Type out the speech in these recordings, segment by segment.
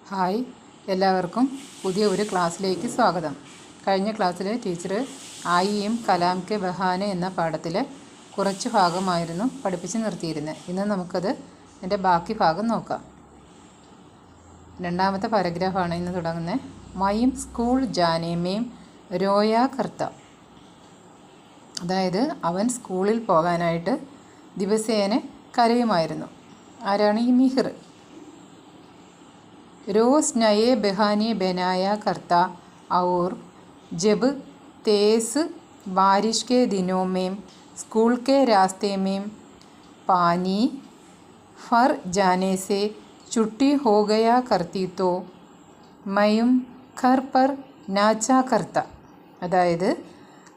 Hi, എല്ലാവർക്കും പുതിയ ഒരു ക്ലാസ്സിലേക്ക് സ്വാഗതം. കഴിഞ്ഞ ക്ലാസ്സിൽ ടീച്ചർ ആയിയും കലാം കെ ബഹാനെ എന്ന പാഠത്തിൽ കുറച്ച് ഭാഗമായിരുന്നു പഠിപ്പിച്ച് നിർത്തിയിരുന്നത്. ഇന്ന് നമുക്കത് എൻ്റെ ബാക്കി ഭാഗം നോക്കാം. രണ്ടാമത്തെ പാരഗ്രാഫാണ് ഇന്ന് തുടങ്ങുന്നത്. മയും സ്കൂൾ ജാനേമേം രോയാ കർത്ത. അതായത് അവൻ സ്കൂളിൽ പോകാനായിട്ട് ദിവസേന കരയുമായിരുന്നു. ആരാണ് ഈ മിഹിർ? रोज़ नए बहाने बनाया करता और जब तेज़ बारिश के दिनों में स्कूल के रास्ते में पानी भर जाने से छुट्टी हो गया करती तो मैं घर पर नाचा करता. അതായത്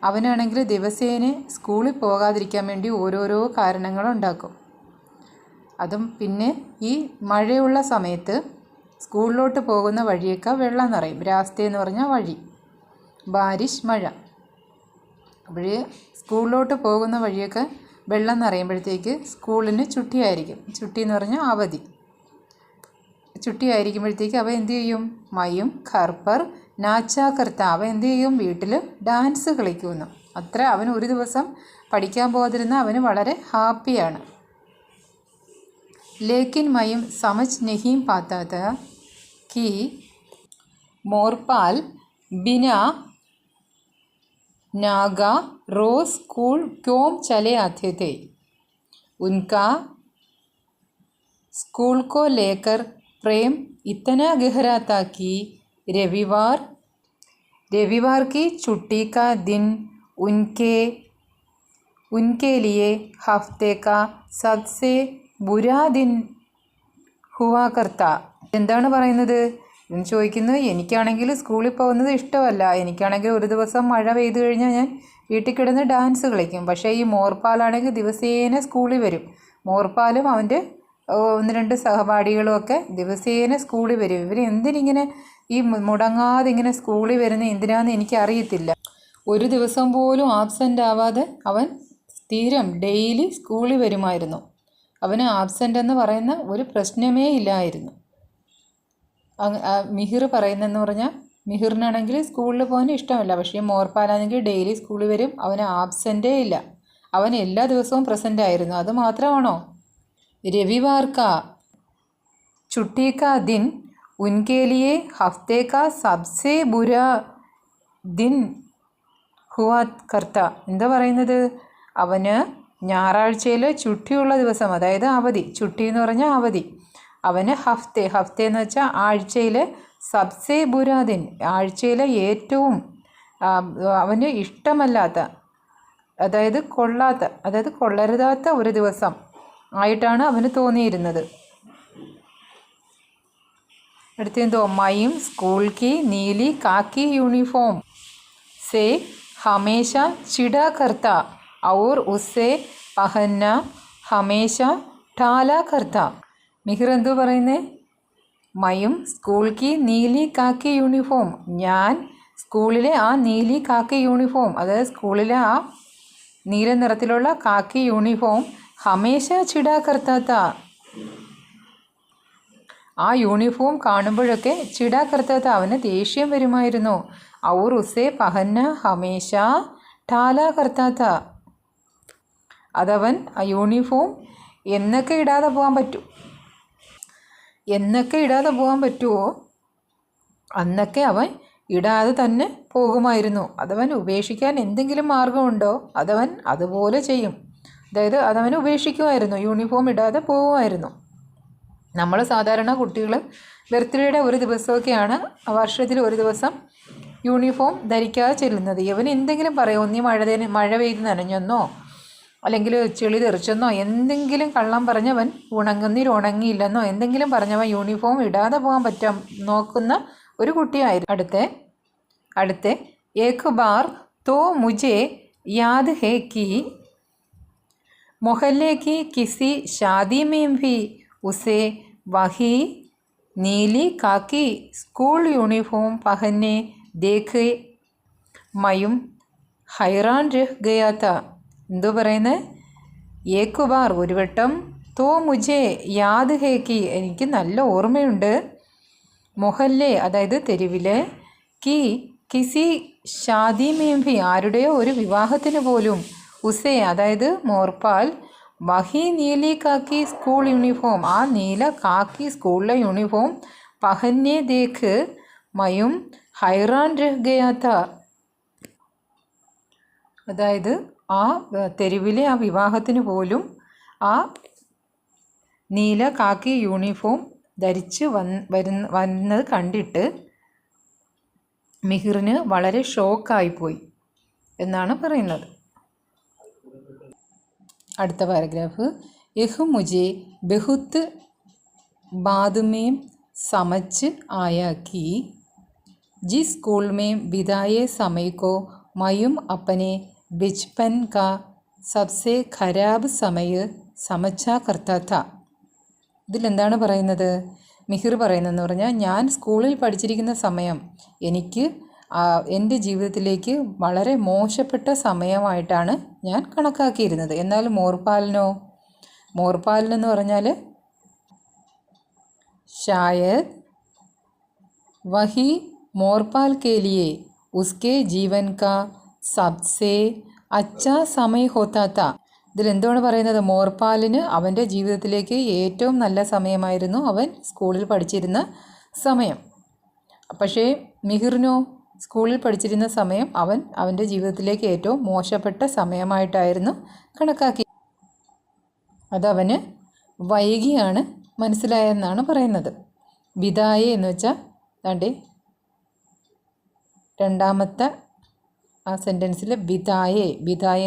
അവനാണെങ്കിൽ ദിവസേന സ്കൂളിൽ പോകാതിരിക്കാൻ വേണ്ടി ഓരോരോ കാരണങ്ങളുണ്ടാക്കും. അതും പിന്നെ ഈ മഴയുള്ള സമയത്ത് സ്കൂളിലോട്ട് പോകുന്ന വഴിയൊക്കെ വെള്ളം നിറയും. രാസ്ത എന്ന് പറഞ്ഞാൽ വഴി, ബാരിഷ് മഴ. അപ്പോൾ സ്കൂളിലോട്ട് പോകുന്ന വഴിയൊക്കെ വെള്ളം നിറയുമ്പോഴത്തേക്ക് സ്കൂളിന് ചുട്ടിയായിരിക്കും. ചുട്ടി എന്ന് പറഞ്ഞാൽ അവധി. ചുട്ടിയായിരിക്കുമ്പോഴത്തേക്ക് അവ എന്ത് ചെയ്യും? മയും ഖർപ്പർ നാച്ചാകർത്ത. അവ എന്ത് ചെയ്യും? വീട്ടിൽ ഡാൻസ് കളിക്കുന്നു. അത്ര അവന് ഒരു ദിവസം പഠിക്കാൻ പോകാതിരുന്ന അവന് വളരെ ഹാപ്പിയാണ്. लेकिन मैं समझ नहीं पाता था कि मोरपाल बिना नागा रोज़ स्कूल क्यों चले आते थे. उनका स्कूल को लेकर प्रेम इतना गहरा था कि रविवार की छुट्टी का दिन उनके लिए हफ्ते का सबसे ബുരാ ദിൻ ഹുവാ കർത്ത. എന്താണ് പറയുന്നത് എന്ന് ചോദിക്കുന്നത്. എനിക്കാണെങ്കിൽ സ്കൂളിൽ പോകുന്നത് ഇഷ്ടമല്ല. എനിക്കാണെങ്കിൽ ഒരു ദിവസം മഴ പെയ്തു കഴിഞ്ഞാൽ ഞാൻ വീട്ടിൽ കിടന്ന് ഡാൻസ് കളിക്കും. പക്ഷേ ഈ മോർപ്പാലാണെങ്കിൽ ദിവസേന സ്കൂളിൽ വരും. മോർപ്പാലും അവൻ്റെ ഒന്ന് രണ്ട് സഹപാഠികളും ഒക്കെ ദിവസേന സ്കൂളിൽ വരും. ഇവർ എന്തിനിങ്ങനെ ഈ മുടങ്ങാതെ ഇങ്ങനെ സ്കൂളിൽ വരുന്നത് എന്തിനാണെന്ന് എനിക്കറിയത്തില്ല. ഒരു ദിവസം പോലും ആബ്സെൻ്റ് ആവാതെ അവൻ സ്ഥിരം ഡെയിലി സ്കൂളിൽ വരുമായിരുന്നു. അവന് ആബ്സെൻ്റ് എന്ന് പറയുന്ന ഒരു പ്രശ്നമേ ഇല്ലായിരുന്നു. മിഹിർ പറയുന്നതെന്ന് പറഞ്ഞാൽ മിഹിറിനാണെങ്കിൽ സ്കൂളിൽ പോകാൻ ഇഷ്ടമല്ല. പക്ഷേ മോർപ്പാലാണെങ്കിൽ ഡെയിലി സ്കൂളിൽ വരും. അവന് ആബ്സെൻ്റേ ഇല്ല. അവൻ എല്ലാ ദിവസവും പ്രസൻ്റ് ആയിരുന്നു. അത് മാത്രമാണോ? രവിവാർ കാ छुट्टी का दिन उनके लिए हफ्ते का सबसे बुरा दिन हुआ करता. എന്താ പറയുന്നത്? അവന് ഞായറാഴ്ചയിൽ ചുട്ടിയുള്ള ദിവസം, അതായത് അവധി. ചുട്ടി എന്ന് പറഞ്ഞാൽ അവധി. അവന് ഹഫ്തെ എന്ന് വെച്ചാൽ ആഴ്ചയിലെ സബ്സെ ബുരാദിൻ, ആഴ്ചയിലെ ഏറ്റവും അവന് ഇഷ്ടമല്ലാത്ത, അതായത് കൊള്ളരുതാത്ത ഒരു ദിവസം ആയിട്ടാണ് അവന് തോന്നിയിരുന്നത്. അടുത്തെന്തോ മയും സ്കൂൾ की नीली काकी यूनिफॉर्म से हमेशा चिढ़ा करता और उससे पहनना हमेशा टाला करता. മിഹിർ എന്തോ പറയുന്നേ? മയും സ്കൂൾ की നീലി കാക്കി യൂണിഫോം. ഞാൻ സ്കൂളിലെ ആ നീലി കാക്കി യൂണിഫോം, അതായത് സ്കൂളിലെ ആ നീല നിറത്തിലുള്ള കാക്കി യൂണിഫോം ഹമേശ ചിടാ കർത്താത്ത. ആ യൂണിഫോം കാണുമ്പോഴൊക്കെ ചിടാ കർത്താത്ത, അവന് ദേഷ്യം വരുമായിരുന്നു. ഔർ ഉസേ പഹന്ന ഹമേശ ടാല കർത്താത്ത. അതവൻ ആ യൂണിഫോം എന്നൊക്കെ ഇടാതെ പോകാൻ പറ്റുമോ അന്നൊക്കെ അവൻ ഇടാതെ തന്നെ പോകുമായിരുന്നു. അതവൻ ഉപേക്ഷിക്കാൻ എന്തെങ്കിലും മാർഗമുണ്ടോ അതവൻ അതുപോലെ ചെയ്യും. അതായത് അതവൻ ഉപേക്ഷിക്കുമായിരുന്നു, യൂണിഫോം ഇടാതെ പോകുമായിരുന്നു. നമ്മൾ സാധാരണ കുട്ടികൾ ബർത്ത്ഡേയുടെ ഒരു ദിവസമൊക്കെയാണ് വർഷത്തിൽ ഒരു ദിവസം യൂണിഫോം ധരിക്കാതെ ചെല്ലുന്നത്. ഇവൻ എന്തെങ്കിലും പറയും, ഒന്നീ മഴ പെയ്ത് നനഞ്ഞെന്നോ അല്ലെങ്കിൽ ചെളി തെറിച്ചെന്നോ എന്തെങ്കിലും കള്ളം പറഞ്ഞവൻ ഉണങ്ങിയില്ലെന്നോ എന്തെങ്കിലും പറഞ്ഞവൻ യൂണിഫോം ഇടാതെ പോകാൻ നോക്കുന്ന ഒരു കുട്ടിയായിരുന്നു. അടുത്ത ഏക് ബാർ തോ മുझे യാദ് ഹേ കി मोहल्ले की किसी शादी में भी उसे वही नीली काकी स्कूल यूनिफॉर्म पहनने देखे मैं हैरान रह गया था. എന്തോ പറയുന്നത്? ഏക് ബാർ ഒരു വട്ടം, തോ മുझे യാദ് ഹേ കി എനിക്ക് നല്ല ഓർമ്മയുണ്ട്, മൊഹല്ലെ അതായത് തെരുവിലെ കി കിസി ഷാദി മേം ഭി ആരുടെയോ ഒരു വിവാഹത്തിന് പോലും ഉസേ അതായത് മോർപാൽ വഹി നീലി കാക്കി സ്കൂൾ യൂണിഫോം ആ നീല കാക്കി സ്കൂളിലെ യൂണിഫോം പഹന്നെ ദേഖ് മയും ഹൈറാൻ രഹ് ഗയാ താ അതായത് ആ തെരുവിലെ ആ വിവാഹത്തിന് പോലും ആ നീല കാക്കി യൂണിഫോം ധരിച്ച് വന്നത് കണ്ടിട്ട് മിഹിറിന് വളരെ ഷോക്കായിപ്പോയി എന്നാണ് പറയുന്നത്. അടുത്ത പാരഗ്രാഫ്. യഹ് മുझे बहुत बाद में समझ आया कि जिस स्कूल में बिताए समय को मैं अपने बचपन का सबसे खराब समय समझा करता था. ഇതിലെന്താണ് പറയുന്നത്? മിഹിർ പറയുന്നതെന്ന് പറഞ്ഞാൽ ഞാൻ സ്കൂളിൽ പഠിച്ചിരിക്കുന്ന സമയം എനിക്ക് എൻ്റെ ജീവിതത്തിലേക്ക് വളരെ മോശപ്പെട്ട സമയമായിട്ടാണ് ഞാൻ കണക്കാക്കിയിരുന്നത്. എന്നാൽ മോർപാലിനെന്ന് പറഞ്ഞാൽ ഷായദ് വഹി മോർപാൽ കെ ലിയെ ഉസ്കെ ജീവൻ കാ സബ്സെ അച്ഛാ സമയ ഹോത്താ താ. ഇതിലെന്താണ് പറയുന്നത്? മോർപാലിന് അവൻ്റെ ജീവിതത്തിലേക്ക് ഏറ്റവും നല്ല സമയമായിരുന്നു അവൻ സ്കൂളിൽ പഠിച്ചിരുന്ന സമയം. പക്ഷേ മിഹിറിനോ സ്കൂളിൽ പഠിച്ചിരുന്ന സമയം അവൻ്റെ ജീവിതത്തിലേക്ക് ഏറ്റവും മോശപ്പെട്ട സമയമായിട്ടായിരുന്നു കണക്കാക്കി. അതവന് വൈകിയാണ് മനസ്സിലായെന്നാണ് പറയുന്നത്. ബിദായെ എന്ന് വെച്ചാൽ ദാണ്ടേ രണ്ടാമത്തെ ആ സെൻറ്റൻസിൽ ബിദായെ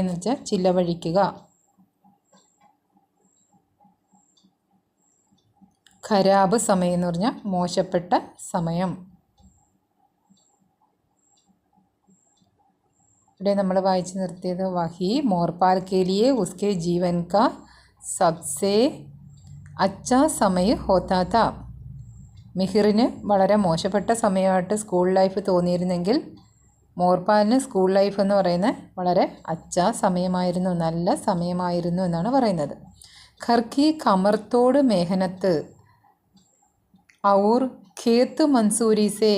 എന്ന് വെച്ചാൽ ചിലവഴിക്കുക. ഖരാബ് സമയം എന്ന് പറഞ്ഞാൽ മോശപ്പെട്ട സമയം. ഇവിടെ നമ്മൾ വായിച്ചു നിർത്തിയത് വഹി മോർപാൽ കെ ലിയെ ഉസ്കെ ജീവൻ കാ സബ്സെ അച്ഛാ സമയ ഹോത്താ താ. മിഹിറിന് വളരെ മോശപ്പെട്ട സമയമായിട്ട് സ്കൂൾ ലൈഫ് തോന്നിയിരുന്നെങ്കിൽ മോർപാലിന് സ്കൂൾ ലൈഫ് എന്ന് പറയുന്നത് വളരെ അച്ഛാ സമയമായിരുന്നു, നല്ല സമയമായിരുന്നു എന്നാണ് പറയുന്നത്. ഖർക്കി കമർത്തോട് മേഹനത്ത് और खेत मंसूरी से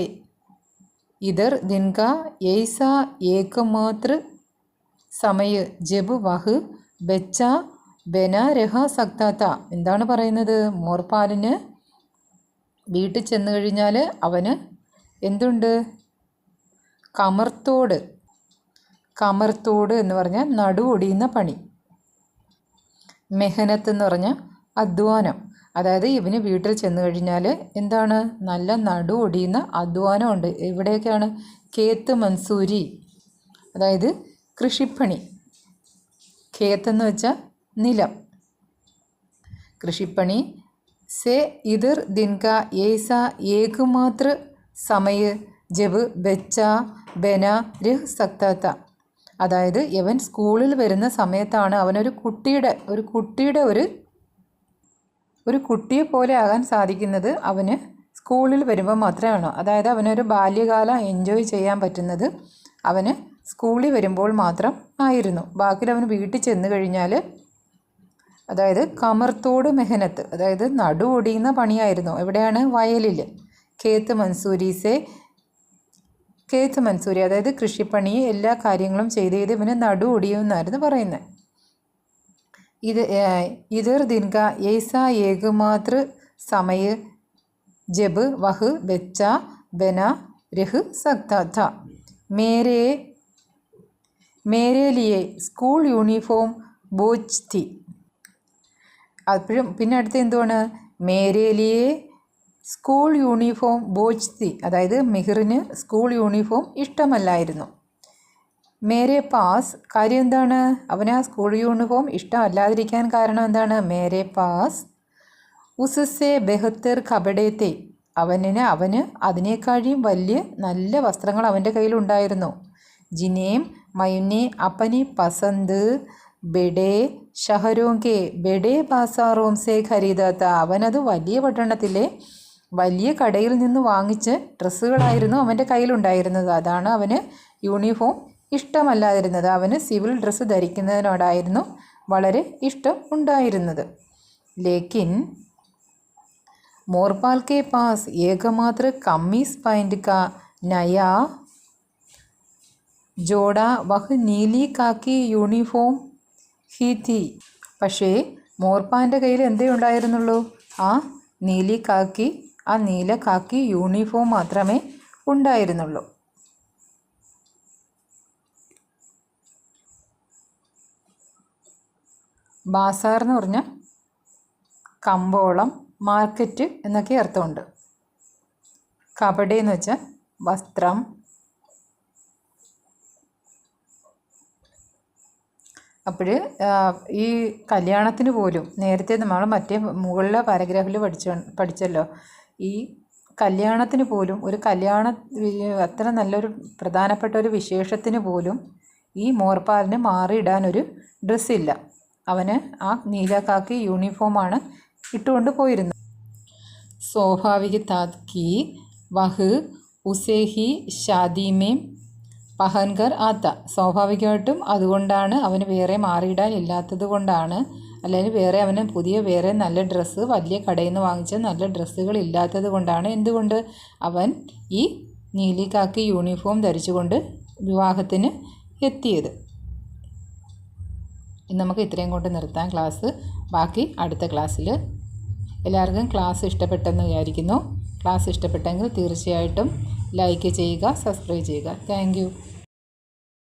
इधर दिन का ऐसा एकमात्र समय जब वह बच्चा बना रह सकता था. എന്താണ് പറയുന്നത്? മോർപാലിന് വീട്ടിൽ ചെന്ന് കഴിഞ്ഞാൽ അവന് എന്തുണ്ട്? കമർത്തോട് എന്ന് പറഞ്ഞാൽ നടുവൊടിയുന്ന പണി. മെഹനത്ത് എന്ന് പറഞ്ഞാൽ അധ്വാനം. അതായത് ഇവന് വീട്ടിൽ ചെന്ന് കഴിഞ്ഞാൽ എന്താണ്? നല്ല നടുവൊടിയുന്ന അധ്വാനമുണ്ട്. എവിടെയൊക്കെയാണ്? കേത്ത് മൻസൂരി അതായത് കൃഷിപ്പണി. ഖേത്ത് എന്ന് വെച്ചാൽ നിലം. കൃഷിപ്പണി. സെ ഇതർ ദിൻ കാ ഏസാ ഏകമാത്ര സമയ ജബ് ബച്ച ബന രഹ് സക്താ താ. അതായത് ഇവൻ സ്കൂളിൽ വരുന്ന സമയത്താണ് അവനൊരു കുട്ടിയുടെ ഒരു കുട്ടിയെ പോലെ ആകാൻ സാധിക്കുന്നത് അവന് സ്കൂളിൽ വരുമ്പോൾ മാത്രമാണ്. അതായത് അവനൊരു ബാല്യകാലം എൻജോയ് ചെയ്യാൻ പറ്റുന്നത് അവന് സ്കൂളിൽ വരുമ്പോൾ മാത്രം ആയിരുന്നു. ബാക്കി അവൻ വീട്ടിൽ ചെന്ന് കഴിഞ്ഞാൽ അതായത് കമർത്തോട് മെഹനത്ത് അതായത് നടുവൊടിയുന്ന പണിയായിരുന്നു. എവിടെയാണ്? വയലിൽ. കേത്ത് മൻസൂരി അതായത് കൃഷിപ്പണി എല്ലാ കാര്യങ്ങളും ചെയ്ത് ഇവന് നടുവൊടിയുമെന്നായിരുന്നു പറയുന്നത്. इधर दिन का ऐसा एकमात्र समय जब वह बच्चा बना रह सकता था. मेरे लिए स्कूल यूनिफॉर्म बोझ थी. അപ്പോഴും പിന്നെ അടുത്ത് എന്തുവാണ്? മേരെ ലിയെ സ്കൂൾ യൂണിഫോം ബോജ് തി. അതായത് മിഹിറിന് സ്കൂൾ യൂണിഫോം ഇഷ്ടമല്ലായിരുന്നു. മേരെ പാസ് കാര്യം എന്താണ്? അവന് ആ സ്കൂൾ യൂണിഫോം ഇഷ്ടമല്ലാതിരിക്കാൻ കാരണം എന്താണ്? മേരെ പാസ് ഉസ്സെ ബെഹത്തർ കപടേത്തെ. അവന് അതിനേക്കാളും വലിയ നല്ല വസ്ത്രങ്ങൾ അവൻ്റെ കയ്യിലുണ്ടായിരുന്നു. ജിനേം മയുനെ അപ്പനി പസന്ത് ബെഡേ ഷഹരോങ്കെ ബെഡേ ബാസാറോം സെ ഖരീദാത്ത. അവനത് വലിയ പട്ടണത്തിലെ വലിയ കടയിൽ നിന്ന് വാങ്ങിച്ച ഡ്രസ്സുകളായിരുന്നു അവൻ്റെ കയ്യിലുണ്ടായിരുന്നത്. അതാണ് അവന് യൂണിഫോം ഇഷ്ടമല്ലാതിരുന്നത്. അവന് സിവിൽ ഡ്രസ്സ് ധരിക്കുന്നതിനോടായിരുന്നു വളരെ ഇഷ്ടം ഉണ്ടായിരുന്നത്. ലേക്കിൻ मोरपाल के पास एकमात्र कमीज पैंट का नया जोड़ा वह नीली കാക്കി യൂണിഫോം ഹി थी. പക്ഷേ മോർപ്പാൻ്റെ കയ്യിൽ എന്തേ ഉണ്ടായിരുന്നുള്ളൂ? ആ നീല കാക്കി യൂണിഫോം മാത്രമേ ഉണ്ടായിരുന്നുള്ളൂ. ബാസാർ എന്ന് പറഞ്ഞാൽ കമ്പോളം, മാർക്കറ്റ് എന്നൊക്കെ അർത്ഥമുണ്ട്. കപടേ എന്ന് വെച്ചാൽ വസ്ത്രം. അപ്പോൾ ഈ കല്യാണത്തിന് പോലും നേരത്തെ നമ്മൾ മറ്റേ മുകളിലെ പാരഗ്രാഫിൽ പഠിച്ചല്ലോ, ഈ കല്യാണത്തിന് പോലും ഒരു അത്ര നല്ലൊരു പ്രധാനപ്പെട്ട ഒരു വിശേഷത്തിന് പോലും ഈ മോർപ്പാലിന് മാറിയിടാനൊരു ഡ്രസ്സില്ല. അവന് ആ നീലക്കാക്കി യൂണിഫോമാണ് ഇട്ടുകൊണ്ട് പോയിരുന്നത്. സ്വാഭാവിക താത്കി വഹ് ഉസേ ഹി ഷാദി മേം പഹൻകർ ആത്ത. സ്വാഭാവികമായിട്ടും അതുകൊണ്ടാണ് അവന് വേറെ മാറിയിടാൻ ഇല്ലാത്തത് കൊണ്ടാണ്, അല്ലെങ്കിൽ അവന് വേറെ നല്ല ഡ്രസ്സ് വലിയ കടയിൽ നിന്ന് വാങ്ങിച്ച നല്ല ഡ്രസ്സുകൾ ഇല്ലാത്തത് കൊണ്ടാണ്. എന്തുകൊണ്ട്? അവൻ ഈ നീലിക്കാക്കി യൂണിഫോം ധരിച്ചുകൊണ്ട് വിവാഹത്തിന് എത്തിയത്. നമുക്ക് ഇത്രയും കൊണ്ട് നിർത്താം ക്ലാസ്. ബാക്കി അടുത്ത ക്ലാസ്സിൽ. എല്ലാവർക്കും ക്ലാസ് ഇഷ്ടപ്പെട്ടെന്ന് വിചാരിക്കുന്നു. ക്ലാസ് ഇഷ്ടപ്പെട്ടെങ്കിൽ തീർച്ചയായിട്ടും ലൈക്ക് ചെയ്യുക, സബ്സ്ക്രൈബ് ചെയ്യുക. Thank you.